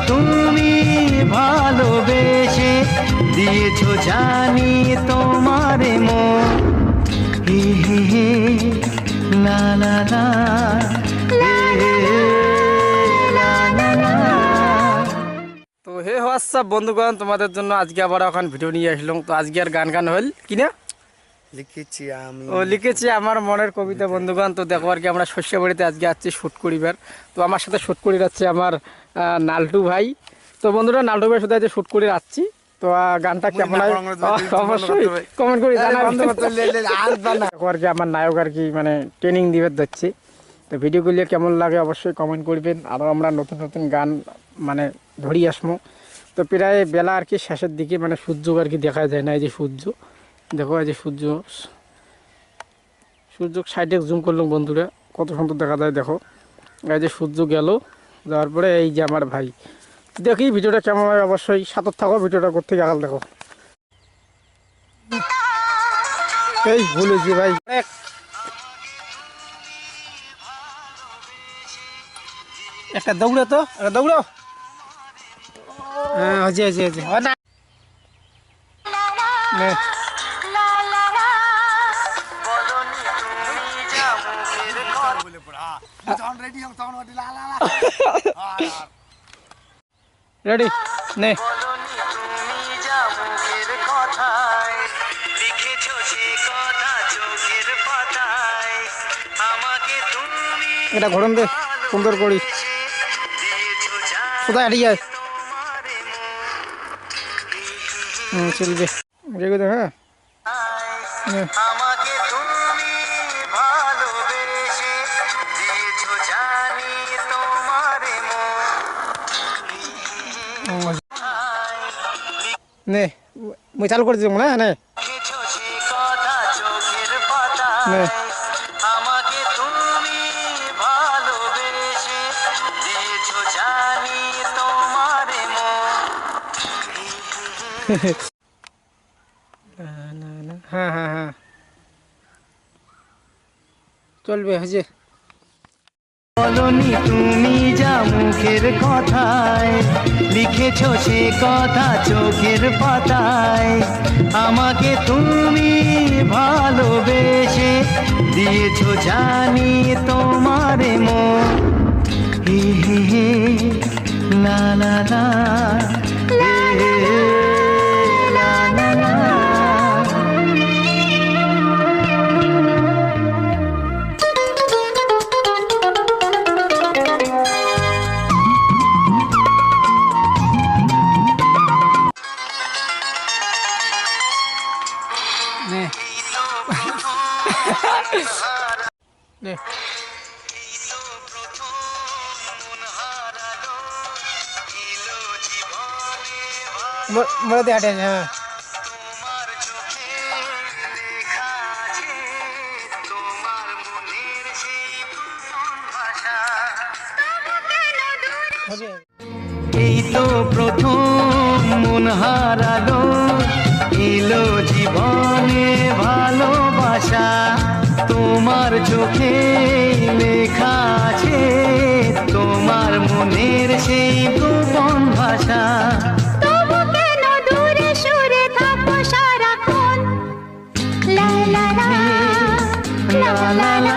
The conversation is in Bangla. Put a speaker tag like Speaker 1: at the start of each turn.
Speaker 1: তুমি ভালোবেসে দিয়েছো জানি তোমারে মন, হে হে হে লা লা লা, হে হে হে লা লা লা। তো হে হোয়াটসঅ্যাপ বন্ধুগণ, তোমাদের জন্য আজকে আবার এখন ভিডিও নিয়ে আসলাম। তো আজকে আর গান হল কি না
Speaker 2: লিখেছি আমি,
Speaker 1: লিখেছি আমার মনের কবিতা বন্ধুগণ। তো দেখো আর কি আমরা শস্য বাড়িতে আজকে আসছি শ্যুট করিবার। তো আমার সাথে শ্যুট করে যাচ্ছে আমার নাল্টু ভাই। তো বন্ধুরা নাল্টু ভাইয়ের সাথে আজকে শ্যুট করে যাচ্ছি। তো গানটা কেমন হয় অবশ্যই কমেন্ট করে জানাবেন। দেখো আর কি আমার নায়ক আর কি মানে ট্রেনিং দিবে যাচ্ছি। তো ভিডিওগুলি কেমন লাগে অবশ্যই কমেন্ট করবেন। আরও আমরা নতুন নতুন গান মানে ধরি আসবো। তো প্রায় বেলা আর কি শেষের দিকে মানে সূর্য আর কি দেখা যায় না। এই যে সূর্য দেখো, এই যে সূর্য সাইডে জুম করলাম বন্ধুরা, কত সুন্দর দেখা যায় দেখো। এই যে সূর্য গেল যাওয়ার পরে এই যে আমার ভাই। দেখি ভিডিওটা কেমন হয় অবশ্যই সাথে থাকো, ভিডিওটা করতে গেল দেখো। এই ভুলেছি ভাই, একটা দৌড়ো তো, একটা দৌড়ো। হ্যাঁ হয়েছে হয়েছে হয়েছে না রেডি নে। এটা ঘটন দে সুন্দর করি কোথায় হারিয়ে যায়। চলবে রেগে দে। হ্যাঁ নে মুই চালু করে দিব না নে নে। হ্যাঁ হ্যাঁ হ্যাঁ চলবে হয়েছে। বলনি তুমি যা মুখের কথায় লিখেছো সে কথা চোখের পাতায়, আমাকে তুমি ভালোবেসে দিয়েছো জানি তোমারে মন, হে হে হে লা লা লা, হে হে হে লা লা লা। নে মোড়ে হাটে। হ্যাঁ এই তো প্রথম মন হারালো, এলো জীবনে ভালোবাসা, তোমার চোখে লেখা আছে তোমার মনের সেই গোপন ভাষা।